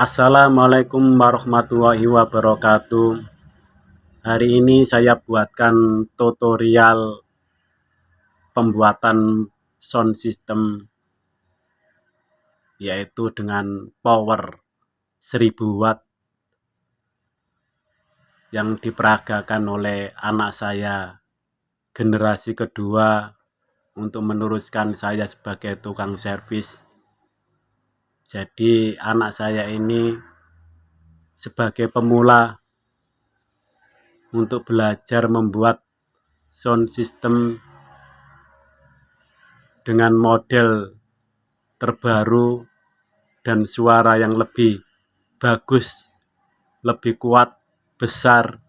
Assalamualaikum warahmatullahi wabarakatuh. Hari ini saya buatkan tutorial pembuatan sound system, yaitu dengan power 1000 watt yang diperagakan oleh anak saya generasi kedua untuk meneruskan saya sebagai tukang servis. Jadi anak saya ini sebagai pemula untuk belajar membuat sound system dengan model terbaru dan suara yang lebih bagus, lebih kuat, besar,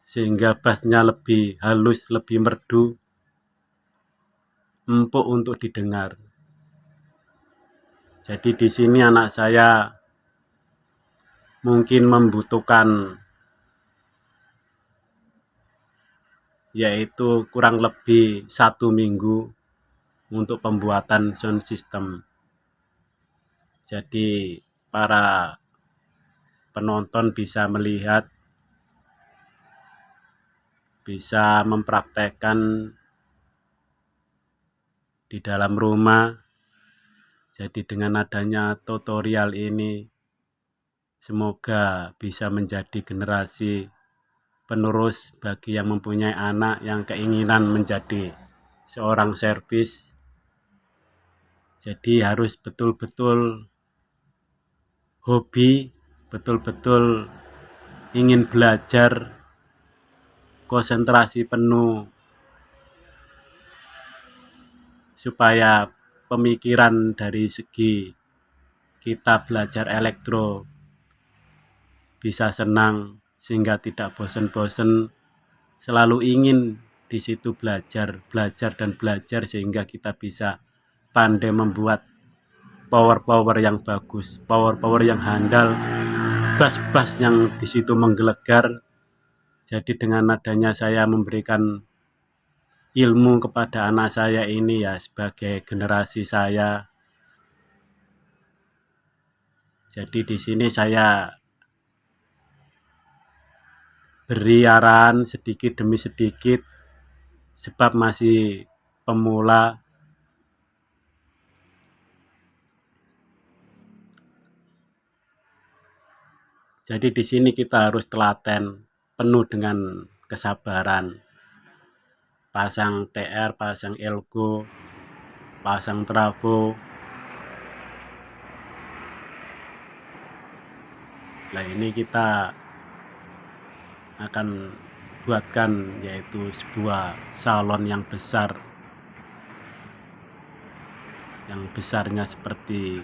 sehingga bassnya lebih halus, lebih merdu, empuk untuk didengar. Jadi di sini anak saya mungkin membutuhkan yaitu kurang lebih 1 minggu untuk pembuatan sound system. Jadi para penonton bisa melihat, bisa mempraktekkan di dalam rumah. Jadi dengan adanya tutorial ini, semoga bisa menjadi generasi penerus bagi yang mempunyai anak yang keinginan menjadi seorang servis. Jadi harus betul-betul hobi, betul-betul ingin belajar, konsentrasi penuh, supaya pemikiran dari segi kita belajar elektro bisa senang, sehingga tidak bosan-bosan, selalu ingin di situ belajar dan belajar, sehingga kita bisa pandai membuat power yang bagus, power yang handal, bass yang di situ menggelegar. Jadi dengan adanya saya memberikan ilmu kepada anak saya ini, ya sebagai generasi saya. Jadi di sini saya beri arahan sedikit demi sedikit, sebab masih pemula. Jadi di sini kita harus telaten, penuh dengan kesabaran. Pasang TR, pasang Elgo, pasang trafo. Nah ini kita akan buatkan yaitu sebuah salon yang besar, yang besarnya seperti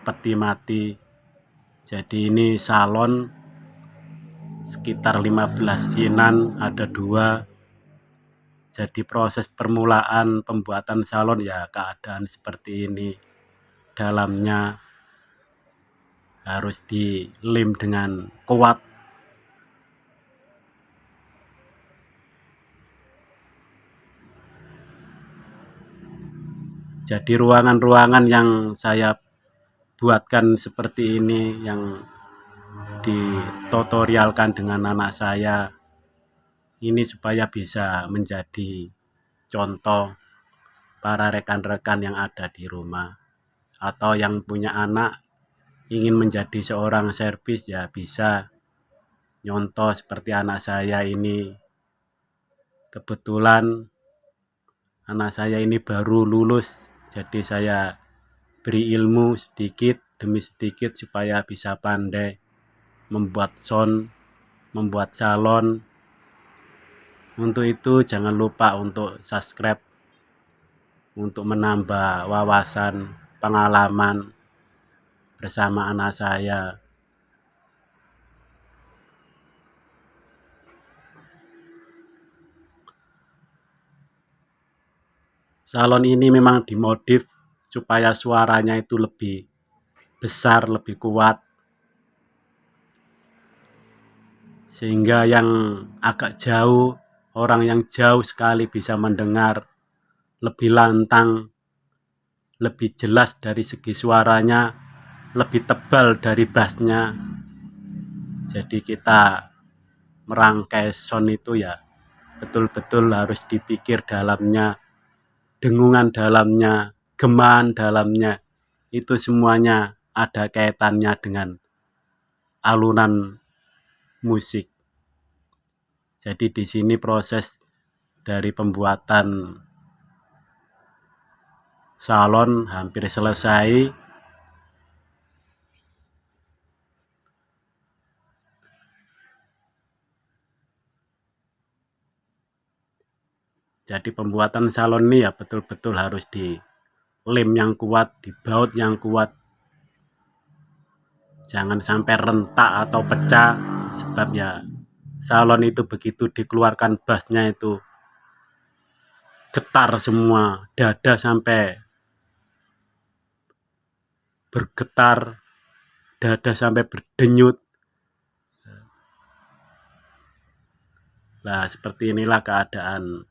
peti mati. Jadi ini salon sekitar 15 inan, ada 2. Jadi proses permulaan pembuatan salon ya keadaan seperti ini. Dalamnya harus dilem dengan kuat. Jadi ruangan-ruangan yang saya buatkan seperti ini, yang ditutorialkan dengan anak saya ini, supaya bisa menjadi contoh para rekan-rekan yang ada di rumah, atau yang punya anak ingin menjadi seorang servis, ya bisa nyontoh seperti anak saya ini. Kebetulan anak saya ini baru lulus, jadi saya beri ilmu sedikit demi sedikit supaya bisa pandai membuat sound, membuat salon. Untuk itu jangan lupa untuk subscribe, untuk menambah wawasan, pengalaman bersama anak saya. Salon ini memang dimodif supaya suaranya itu lebih besar, lebih kuat, sehingga yang agak jauh, orang yang jauh sekali bisa mendengar lebih lantang, lebih jelas dari segi suaranya, lebih tebal dari bassnya. Jadi kita merangkai sound itu ya betul-betul harus dipikir dalamnya, dengungan dalamnya, gemaan dalamnya, itu semuanya ada kaitannya dengan alunan musik. Jadi di sini proses dari pembuatan salon hampir selesai. Jadi pembuatan salon ini ya betul-betul harus di lem yang kuat, di baut yang kuat. Jangan sampai rentak atau pecah, sebab ya salon itu begitu dikeluarkan bassnya itu getar semua, dada sampai bergetar, dada sampai berdenyut. Nah, seperti inilah keadaan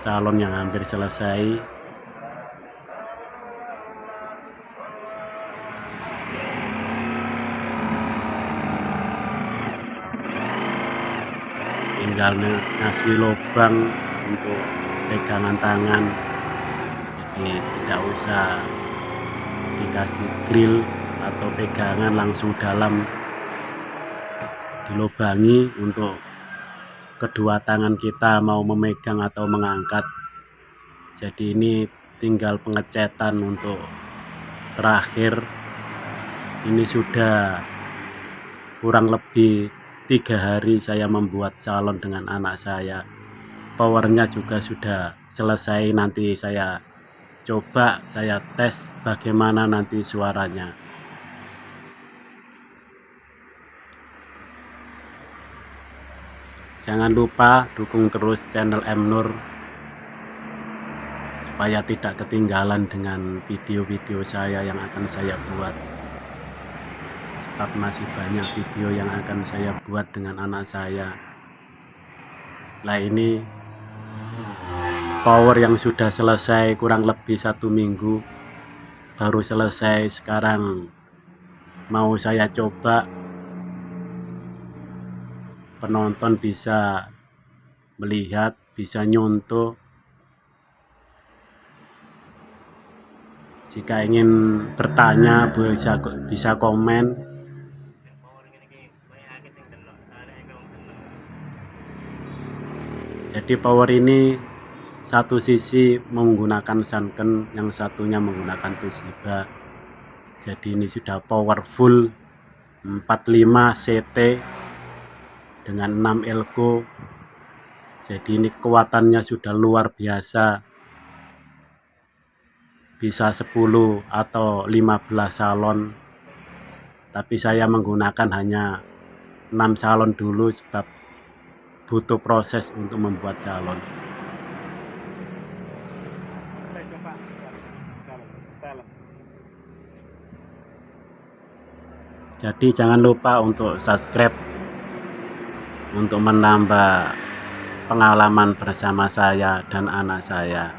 salon yang hampir selesai. Tinggal ngasih lubang untuk pegangan tangan, jadi tidak usah dikasih grill atau pegangan, langsung dalam dilubangi untuk kedua tangan kita mau memegang atau mengangkat. Jadi ini tinggal pengecetan untuk terakhir. Ini sudah kurang lebih 3 hari saya membuat salon dengan anak saya. Powernya juga sudah selesai, nanti saya coba, saya tes bagaimana nanti suaranya. Jangan lupa dukung terus channel M Nur supaya tidak ketinggalan dengan video-video saya yang akan saya buat. Sebab masih banyak video yang akan saya buat dengan anak saya. Nah, ini power yang sudah selesai kurang lebih 1 minggu, baru selesai. Sekarang mau saya coba, penonton bisa melihat, bisa nyontoh. Jika ingin bertanya bisa komen. Jadi power ini satu sisi menggunakan Sanken, yang satunya menggunakan Toshiba. Jadi ini sudah powerful 45 CT dengan 6 elko. Jadi ini kekuatannya sudah luar biasa, bisa 10 atau 15 salon. Tapi saya menggunakan hanya 6 salon dulu, sebab butuh proses untuk membuat salon. Jadi jangan lupa untuk subscribe untuk menambah pengalaman bersama saya dan anak saya.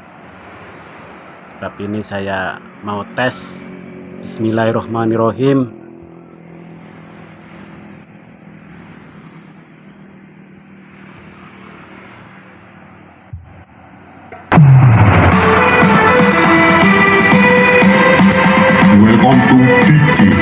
Sebab ini saya mau tes. Bismillahirrahmanirrahim. Welcome to Kiki.